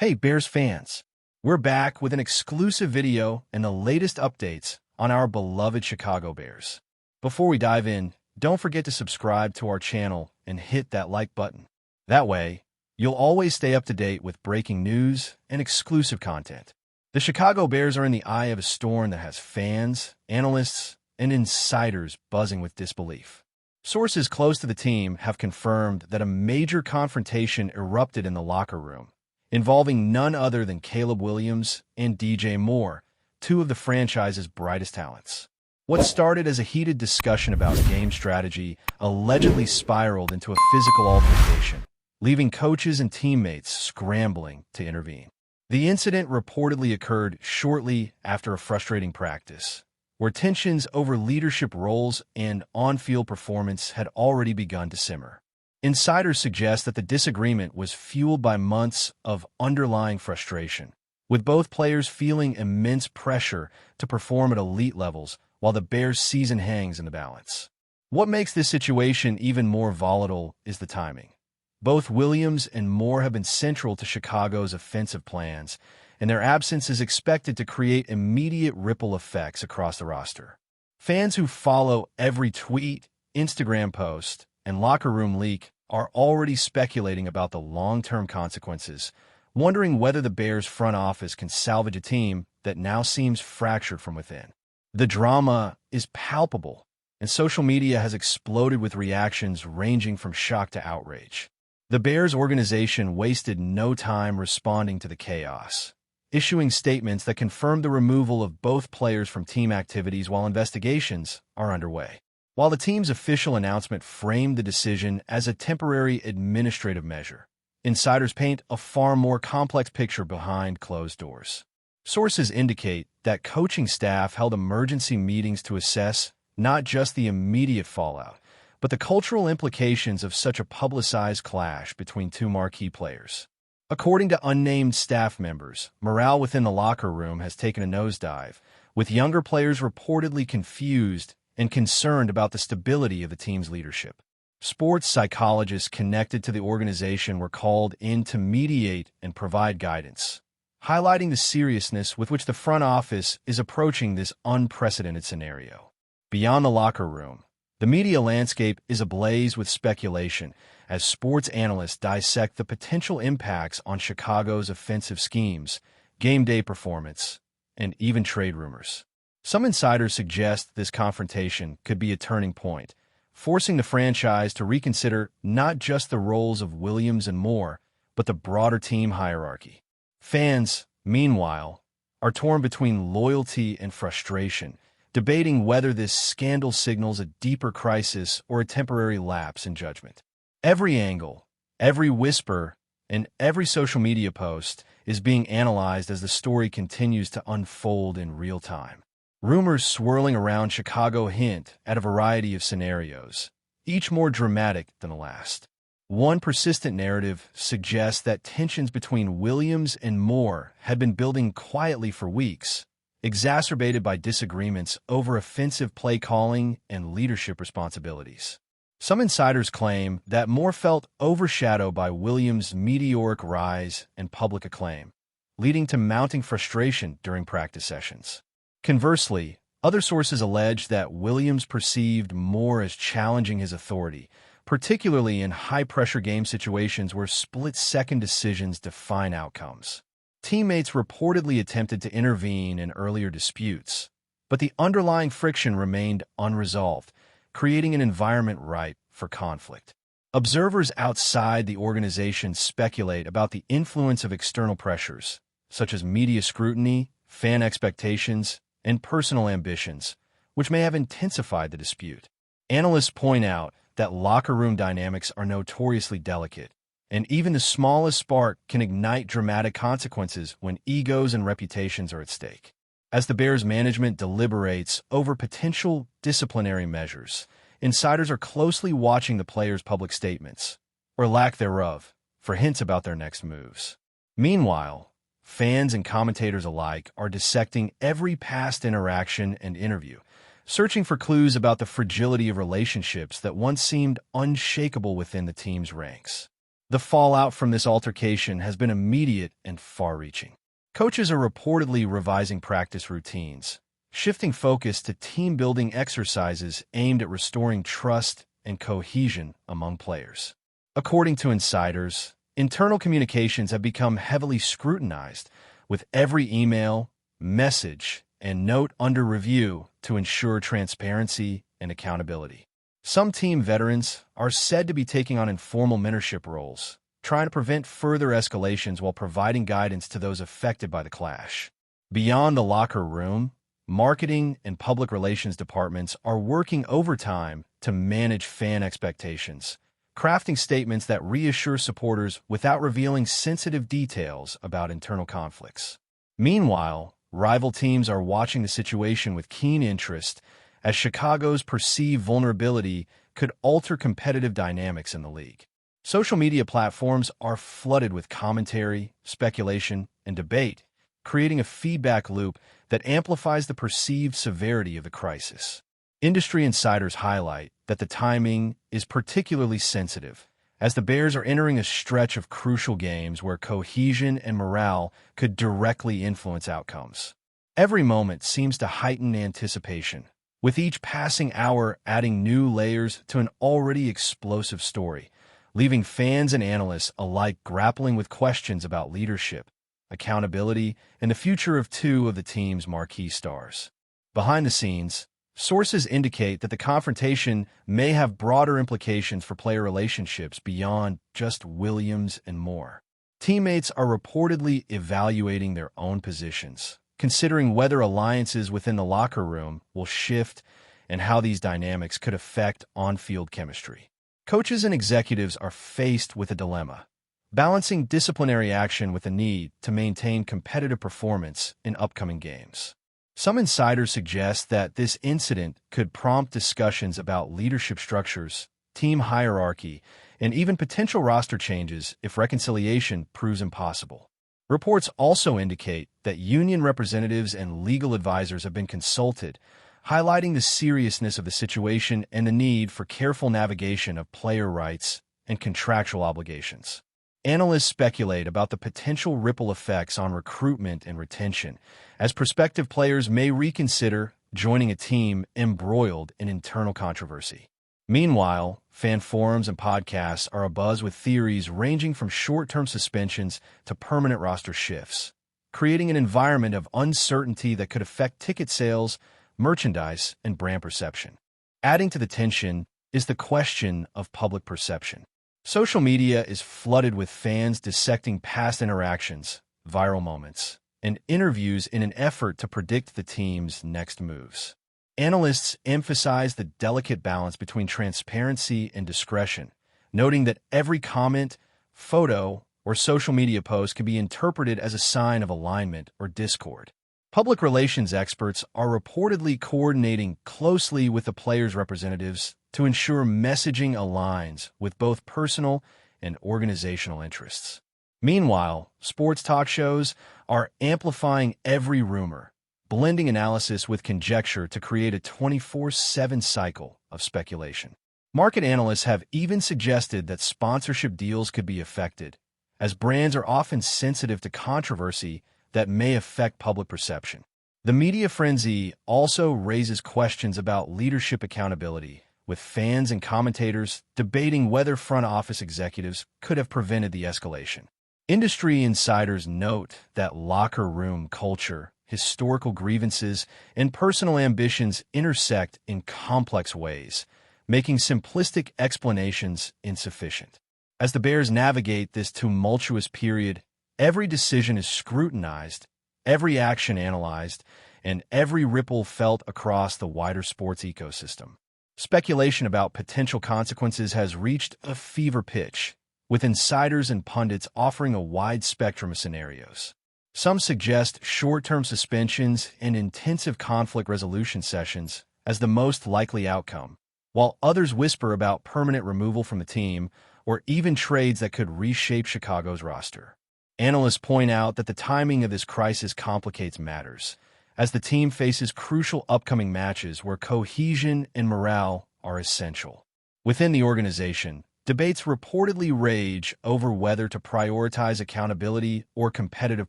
Hey Bears fans, we're back with an exclusive video and the latest updates on our beloved Chicago Bears. Before we dive in, don't forget to subscribe to our channel and hit that like button. That way, you'll always stay up to date with breaking news and exclusive content. The Chicago Bears are in the eye of a storm that has fans, analysts, and insiders buzzing with disbelief. Sources close to the team have confirmed that a major confrontation erupted in the locker room, involving none other than Caleb Williams and DJ Moore, two of the franchise's brightest talents. What started as a heated discussion about game strategy allegedly spiraled into a physical altercation, leaving coaches and teammates scrambling to intervene. The incident reportedly occurred shortly after a frustrating practice, where tensions over leadership roles and on-field performance had already begun to simmer. Insiders suggest that the disagreement was fueled by months of underlying frustration, with both players feeling immense pressure to perform at elite levels while the Bears' season hangs in the balance. What makes this situation even more volatile is the timing. Both Williams and Moore have been central to Chicago's offensive plans, and their absence is expected to create immediate ripple effects across the roster. Fans who follow every tweet, Instagram post, and locker room leak are already speculating about the long-term consequences, wondering whether the Bears' front office can salvage a team that now seems fractured from within. The drama is palpable, and social media has exploded with reactions ranging from shock to outrage. The Bears organization wasted no time responding to the chaos, issuing statements that confirmed the removal of both players from team activities while investigations are underway. While the team's official announcement framed the decision as a temporary administrative measure, insiders paint a far more complex picture behind closed doors. Sources indicate that coaching staff held emergency meetings to assess not just the immediate fallout, but the cultural implications of such a publicized clash between two marquee players. According to unnamed staff members, morale within the locker room has taken a nosedive, with younger players reportedly confused and concerned about the stability of the team's leadership. Sports psychologists connected to the organization were called in to mediate and provide guidance, highlighting the seriousness with which the front office is approaching this unprecedented scenario. Beyond the locker room, the media landscape is ablaze with speculation as sports analysts dissect the potential impacts on Chicago's offensive schemes, game day performance, and even trade rumors. Some insiders suggest this confrontation could be a turning point, forcing the franchise to reconsider not just the roles of Williams and Moore, but the broader team hierarchy. Fans, meanwhile, are torn between loyalty and frustration, debating whether this scandal signals a deeper crisis or a temporary lapse in judgment. Every angle, every whisper, and every social media post is being analyzed as the story continues to unfold in real time. Rumors swirling around Chicago hint at a variety of scenarios, each more dramatic than the last. One persistent narrative suggests that tensions between Williams and Moore had been building quietly for weeks, exacerbated by disagreements over offensive play calling and leadership responsibilities. Some insiders claim that Moore felt overshadowed by Williams' meteoric rise and public acclaim, leading to mounting frustration during practice sessions. Conversely, other sources allege that Williams perceived Moore as challenging his authority, particularly in high-pressure game situations where split-second decisions define outcomes. Teammates reportedly attempted to intervene in earlier disputes, but the underlying friction remained unresolved, creating an environment ripe for conflict. Observers outside the organization speculate about the influence of external pressures, such as media scrutiny, fan expectations, and personal ambitions, which may have intensified the dispute. Analysts point out that locker room dynamics are notoriously delicate, and even the smallest spark can ignite dramatic consequences when egos and reputations are at stake. As the Bears' management deliberates over potential disciplinary measures, insiders are closely watching the players' public statements, or lack thereof, for hints about their next moves. Meanwhile, fans and commentators alike are dissecting every past interaction and interview, searching for clues about the fragility of relationships that once seemed unshakable within the team's ranks. The fallout from this altercation has been immediate and far-reaching. Coaches are reportedly revising practice routines, shifting focus to team-building exercises aimed at restoring trust and cohesion among players. According to insiders, internal communications have become heavily scrutinized, with every email, message, and note under review to ensure transparency and accountability. Some team veterans are said to be taking on informal mentorship roles, trying to prevent further escalations while providing guidance to those affected by the clash. Beyond the locker room, marketing and public relations departments are working overtime to manage fan expectations, crafting statements that reassure supporters without revealing sensitive details about internal conflicts. Meanwhile, rival teams are watching the situation with keen interest, as Chicago's perceived vulnerability could alter competitive dynamics in the league. Social media platforms are flooded with commentary, speculation, and debate, creating a feedback loop that amplifies the perceived severity of the crisis. Industry insiders highlight that the timing is particularly sensitive, as the Bears are entering a stretch of crucial games where cohesion and morale could directly influence outcomes. Every moment seems to heighten anticipation, with each passing hour adding new layers to an already explosive story, leaving fans and analysts alike grappling with questions about leadership, accountability, and the future of two of the team's marquee stars. Behind the scenes, sources indicate that the confrontation may have broader implications for player relationships beyond just Williams and Moore. Teammates are reportedly evaluating their own positions, considering whether alliances within the locker room will shift and how these dynamics could affect on-field chemistry. Coaches and executives are faced with a dilemma, balancing disciplinary action with the need to maintain competitive performance in upcoming games. Some insiders suggest that this incident could prompt discussions about leadership structures, team hierarchy, and even potential roster changes if reconciliation proves impossible. Reports also indicate that union representatives and legal advisors have been consulted, highlighting the seriousness of the situation and the need for careful navigation of player rights and contractual obligations. Analysts speculate about the potential ripple effects on recruitment and retention, as prospective players may reconsider joining a team embroiled in internal controversy. Meanwhile, fan forums and podcasts are abuzz with theories ranging from short-term suspensions to permanent roster shifts, creating an environment of uncertainty that could affect ticket sales, merchandise, and brand perception. Adding to the tension is the question of public perception. Social media is flooded with fans dissecting past interactions, viral moments, and interviews in an effort to predict the team's next moves. Analysts emphasize the delicate balance between transparency and discretion, noting that every comment, photo, or social media post can be interpreted as a sign of alignment or discord. Public relations experts are reportedly coordinating closely with the players' representatives to ensure messaging aligns with both personal and organizational interests. Meanwhile, sports talk shows are amplifying every rumor, blending analysis with conjecture to create a 24/7 cycle of speculation. Market analysts have even suggested that sponsorship deals could be affected, as brands are often sensitive to controversy that may affect public perception. The media frenzy also raises questions about leadership accountability, with fans and commentators debating whether front office executives could have prevented the escalation. Industry insiders note that locker room culture, historical grievances, and personal ambitions intersect in complex ways, making simplistic explanations insufficient. As the Bears navigate this tumultuous period, every decision is scrutinized, every action analyzed, and every ripple felt across the wider sports ecosystem. Speculation about potential consequences has reached a fever pitch, with insiders and pundits offering a wide spectrum of scenarios. Some suggest short-term suspensions and intensive conflict resolution sessions as the most likely outcome, while others whisper about permanent removal from the team or even trades that could reshape Chicago's roster. Analysts point out that the timing of this crisis complicates matters, as the team faces crucial upcoming matches where cohesion and morale are essential. Within the organization, debates reportedly rage over whether to prioritize accountability or competitive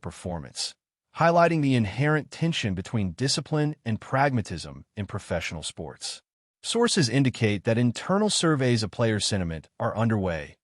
performance, highlighting the inherent tension between discipline and pragmatism in professional sports. Sources indicate that internal surveys of player sentiment are underway,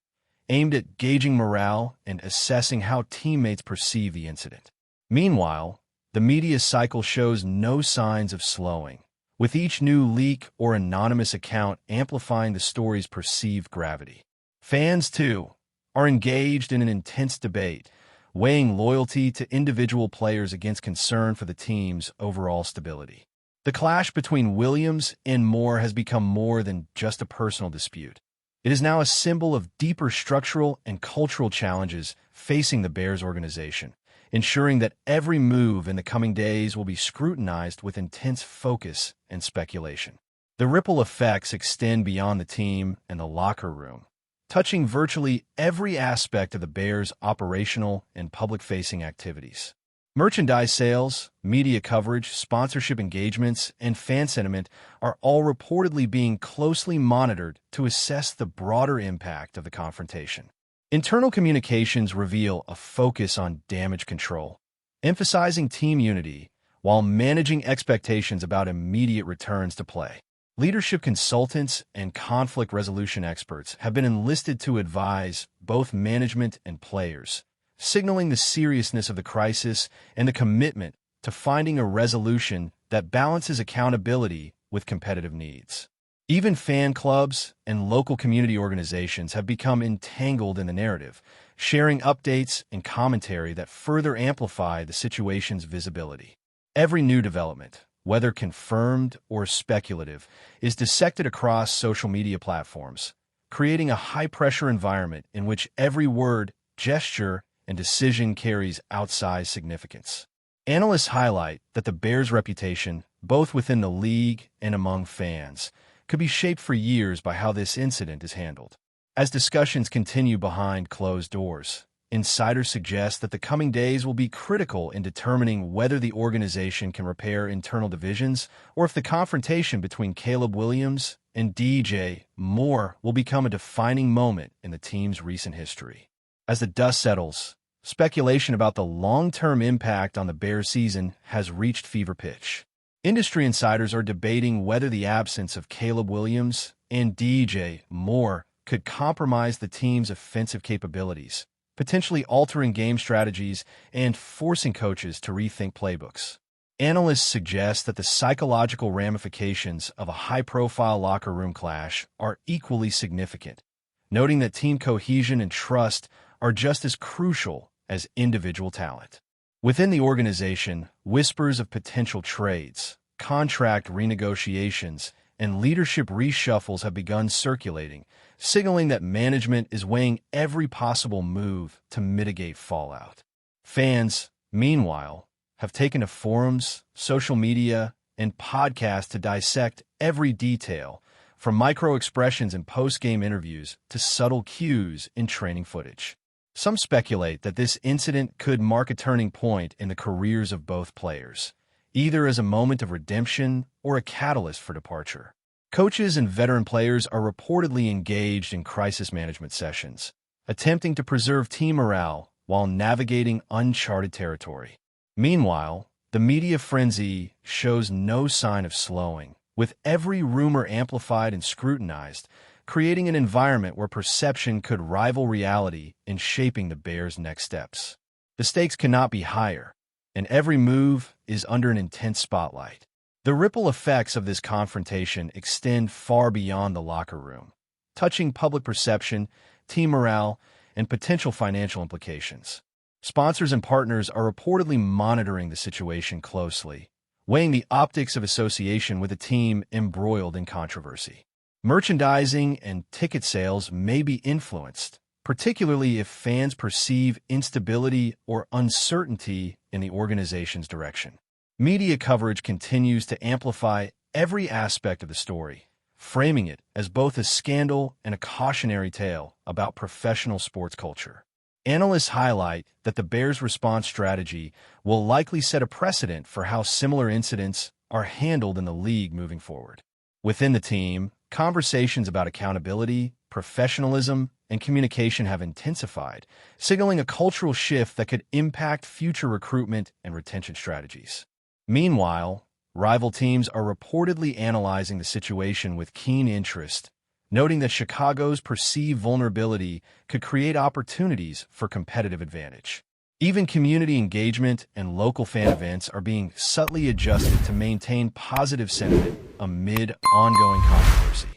aimed at gauging morale and assessing how teammates perceive the incident. Meanwhile, the media cycle shows no signs of slowing, with each new leak or anonymous account amplifying the story's perceived gravity. Fans, too, are engaged in an intense debate, weighing loyalty to individual players against concern for the team's overall stability. The clash between Williams and Moore has become more than just a personal dispute. It is now a symbol of deeper structural and cultural challenges facing the Bears organization, ensuring that every move in the coming days will be scrutinized with intense focus and speculation. The ripple effects extend beyond the team and the locker room, touching virtually every aspect of the Bears' operational and public-facing activities. Merchandise sales, media coverage, sponsorship engagements, and fan sentiment are all reportedly being closely monitored to assess the broader impact of the confrontation. Internal communications reveal a focus on damage control, emphasizing team unity while managing expectations about immediate returns to play. Leadership consultants and conflict resolution experts have been enlisted to advise both management and players, signaling the seriousness of the crisis and the commitment to finding a resolution that balances accountability with competitive needs. Even fan clubs and local community organizations have become entangled in the narrative, sharing updates and commentary that further amplify the situation's visibility. Every new development, whether confirmed or speculative, is dissected across social media platforms, creating a high-pressure environment in which every word, gesture, and decision carries outsized significance. Analysts highlight that the Bears' reputation, both within the league and among fans, could be shaped for years by how this incident is handled. As discussions continue behind closed doors, insiders suggest that the coming days will be critical in determining whether the organization can repair internal divisions or if the confrontation between Caleb Williams and DJ Moore will become a defining moment in the team's recent history. As the dust settles, speculation about the long-term impact on the Bears season has reached fever pitch. Industry insiders are debating whether the absence of Caleb Williams and DJ Moore could compromise the team's offensive capabilities, potentially altering game strategies and forcing coaches to rethink playbooks. Analysts suggest that the psychological ramifications of a high-profile locker room clash are equally significant, noting that team cohesion and trust are just as crucial as individual talent. Within the organization, whispers of potential trades, contract renegotiations, and leadership reshuffles have begun circulating, signaling that management is weighing every possible move to mitigate fallout. Fans, meanwhile, have taken to forums, social media, and podcasts to dissect every detail, from micro-expressions in post-game interviews to subtle cues in training footage. Some speculate that this incident could mark a turning point in the careers of both players, either as a moment of redemption or a catalyst for departure. Coaches and veteran players are reportedly engaged in crisis management sessions, attempting to preserve team morale while navigating uncharted territory. Meanwhile, the media frenzy shows no sign of slowing, with every rumor amplified and scrutinized, creating an environment where perception could rival reality in shaping the Bears' next steps. The stakes cannot be higher, and every move is under an intense spotlight. The ripple effects of this confrontation extend far beyond the locker room, touching public perception, team morale, and potential financial implications. Sponsors and partners are reportedly monitoring the situation closely, weighing the optics of association with a team embroiled in controversy. Merchandising and ticket sales may be influenced, particularly if fans perceive instability or uncertainty in the organization's direction. Media coverage continues to amplify every aspect of the story, framing it as both a scandal and a cautionary tale about professional sports culture. Analysts highlight that the Bears' response strategy will likely set a precedent for how similar incidents are handled in the league moving forward. Within the team, conversations about accountability, professionalism, and communication have intensified, signaling a cultural shift that could impact future recruitment and retention strategies. Meanwhile, rival teams are reportedly analyzing the situation with keen interest, noting that Chicago's perceived vulnerability could create opportunities for competitive advantage. Even community engagement and local fan events are being subtly adjusted to maintain positive sentiment amid ongoing controversy.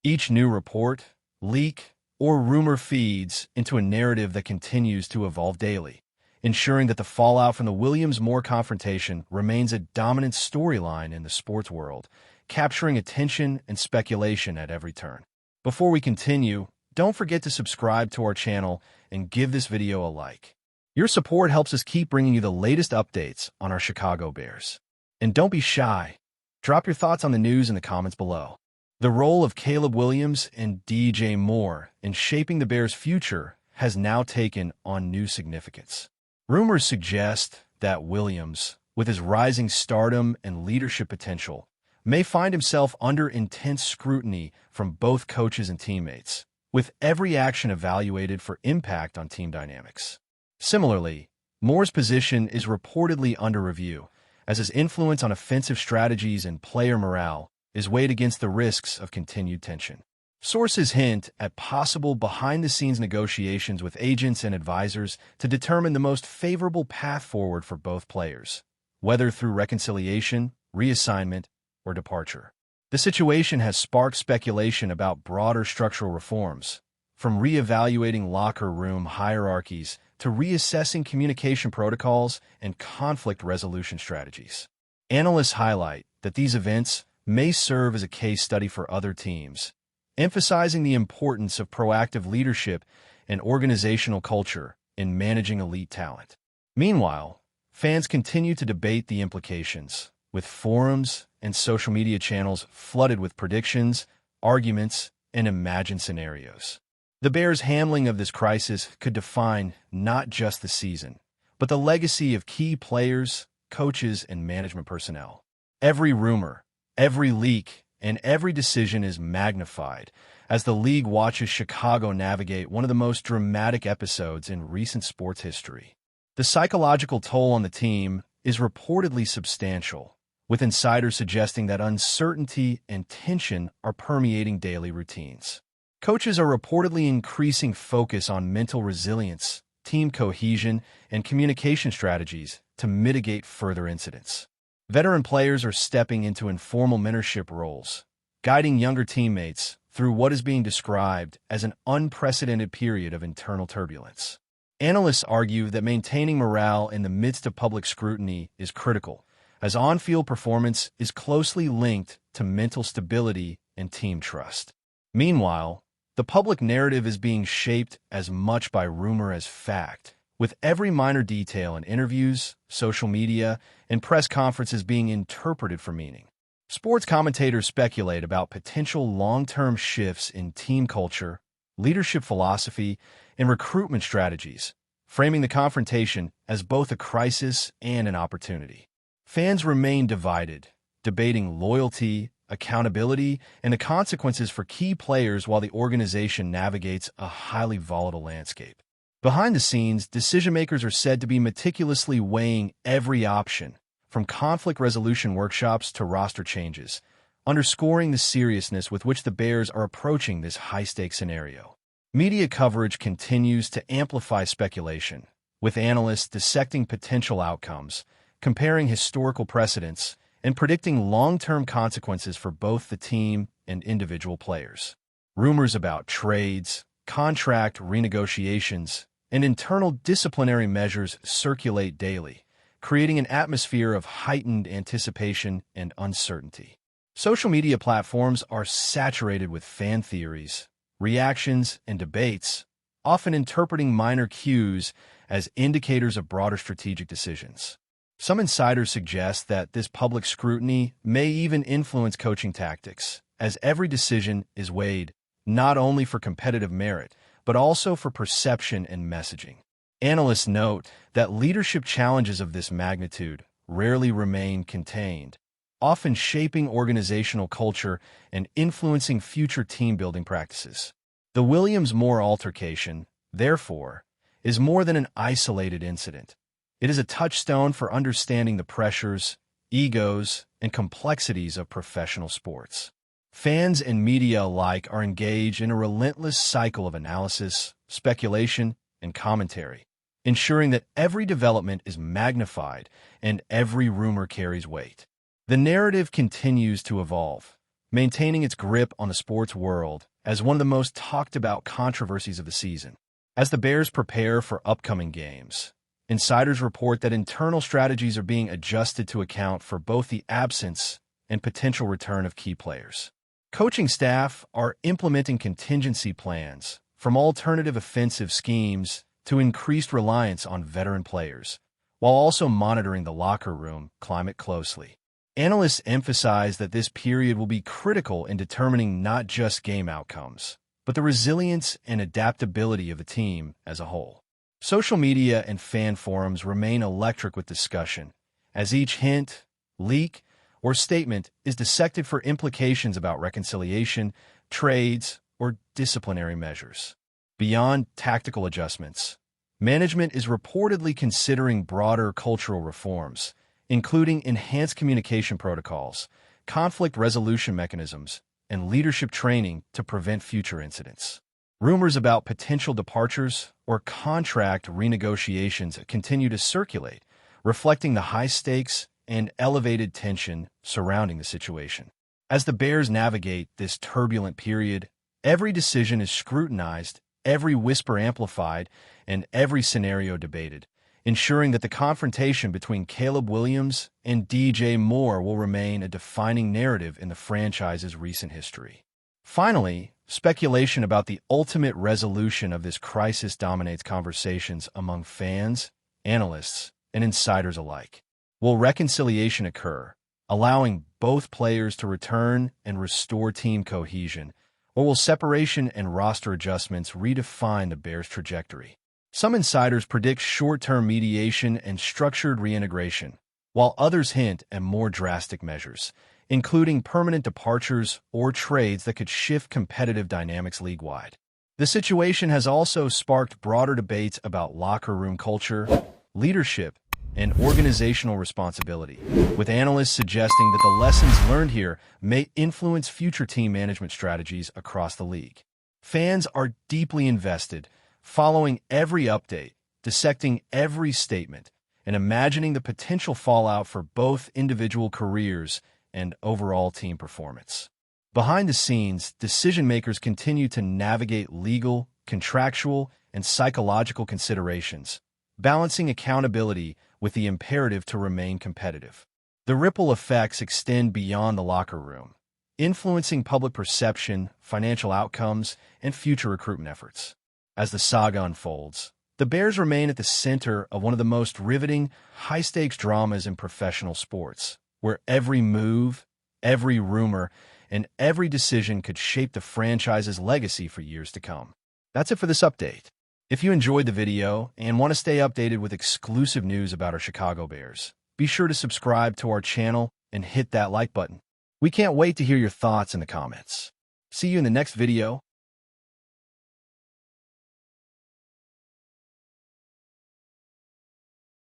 Each new report, leak, or rumor feeds into a narrative that continues to evolve daily, ensuring that the fallout from the Williams-Moore confrontation remains a dominant storyline in the sports world, capturing attention and speculation at every turn. Before we continue, don't forget to subscribe to our channel and give this video a like. Your support helps us keep bringing you the latest updates on our Chicago Bears. And don't be shy. Drop your thoughts on the news in the comments below. The role of Caleb Williams and DJ Moore in shaping the Bears' future has now taken on new significance. Rumors suggest that Williams, with his rising stardom and leadership potential, may find himself under intense scrutiny from both coaches and teammates, with every action evaluated for impact on team dynamics. Similarly, Moore's position is reportedly under review, as his influence on offensive strategies and player morale is weighed against the risks of continued tension. Sources hint at possible behind-the-scenes negotiations with agents and advisors to determine the most favorable path forward for both players, whether through reconciliation, reassignment, or departure. The situation has sparked speculation about broader structural reforms, from reevaluating locker room hierarchies to reassessing communication protocols and conflict resolution strategies. Analysts highlight that these events may serve as a case study for other teams, emphasizing the importance of proactive leadership and organizational culture in managing elite talent. Meanwhile, fans continue to debate the implications, with forums and social media channels flooded with predictions, arguments, and imagined scenarios. The Bears' handling of this crisis could define not just the season, but the legacy of key players, coaches, and management personnel. Every rumor, every leak, and every decision is magnified as the league watches Chicago navigate one of the most dramatic episodes in recent sports history. The psychological toll on the team is reportedly substantial, with insiders suggesting that uncertainty and tension are permeating daily routines. Coaches are reportedly increasing focus on mental resilience, team cohesion, and communication strategies to mitigate further incidents. Veteran players are stepping into informal mentorship roles, guiding younger teammates through what is being described as an unprecedented period of internal turbulence. Analysts argue that maintaining morale in the midst of public scrutiny is critical, as on-field performance is closely linked to mental stability and team trust. Meanwhile, the public narrative is being shaped as much by rumor as fact, with every minor detail in interviews, social media, and press conferences being interpreted for meaning. Sports commentators speculate about potential long-term shifts in team culture, leadership philosophy, and recruitment strategies, framing the confrontation as both a crisis and an opportunity. Fans remain divided, debating loyalty, accountability, and the consequences for key players while the organization navigates a highly volatile landscape. Behind the scenes, decision-makers are said to be meticulously weighing every option, from conflict resolution workshops to roster changes, underscoring the seriousness with which the Bears are approaching this high-stakes scenario. Media coverage continues to amplify speculation, with analysts dissecting potential outcomes, comparing historical precedents, and predicting long-term consequences for both the team and individual players. Rumors about trades, contract renegotiations, and internal disciplinary measures circulate daily, creating an atmosphere of heightened anticipation and uncertainty. Social media platforms are saturated with fan theories, reactions, and debates, often interpreting minor cues as indicators of broader strategic decisions. Some insiders suggest that this public scrutiny may even influence coaching tactics, as every decision is weighed not only for competitive merit, but also for perception and messaging. Analysts note that leadership challenges of this magnitude rarely remain contained, often shaping organizational culture and influencing future team-building practices. The Williams-Moore altercation, therefore, is more than an isolated incident. It is a touchstone for understanding the pressures, egos, and complexities of professional sports. Fans and media alike are engaged in a relentless cycle of analysis, speculation, and commentary, ensuring that every development is magnified and every rumor carries weight. The narrative continues to evolve, maintaining its grip on the sports world as one of the most talked-about controversies of the season. As the Bears prepare for upcoming games, insiders report that internal strategies are being adjusted to account for both the absence and potential return of key players. Coaching staff are implementing contingency plans, from alternative offensive schemes to increased reliance on veteran players, while also monitoring the locker room climate closely. Analysts emphasize that this period will be critical in determining not just game outcomes, but the resilience and adaptability of the team as a whole. Social media and fan forums remain electric with discussion, as each hint, leak, or statement is dissected for implications about reconciliation, trades, or disciplinary measures. Beyond tactical adjustments, management is reportedly considering broader cultural reforms, including enhanced communication protocols, conflict resolution mechanisms, and leadership training to prevent future incidents. Rumors about potential departures or contract renegotiations continue to circulate, reflecting the high stakes and elevated tension surrounding the situation. As the Bears navigate this turbulent period, every decision is scrutinized, every whisper amplified, and every scenario debated, ensuring that the confrontation between Caleb Williams and DJ Moore will remain a defining narrative in the franchise's recent history. Finally, speculation about the ultimate resolution of this crisis dominates conversations among fans, analysts, and insiders alike. Will reconciliation occur, allowing both players to return and restore team cohesion, or will separation and roster adjustments redefine the Bears' trajectory? Some insiders predict short-term mediation and structured reintegration, while others hint at more drastic measures, including permanent departures or trades that could shift competitive dynamics league-wide. The situation has also sparked broader debates about locker room culture, leadership, and organizational responsibility, with analysts suggesting that the lessons learned here may influence future team management strategies across the league. Fans are deeply invested, following every update, dissecting every statement, and imagining the potential fallout for both individual careers and overall team performance. Behind the scenes, decision-makers continue to navigate legal, contractual, and psychological considerations, balancing accountability with the imperative to remain competitive. The ripple effects extend beyond the locker room, influencing public perception, financial outcomes, and future recruitment efforts. As the saga unfolds, the Bears remain at the center of one of the most riveting, high-stakes dramas in professional sports, where every move, every rumor, and every decision could shape the franchise's legacy for years to come. That's it for this update. If you enjoyed the video and want to stay updated with exclusive news about our Chicago Bears, be sure to subscribe to our channel and hit that like button. We can't wait to hear your thoughts in the comments. See you in the next video.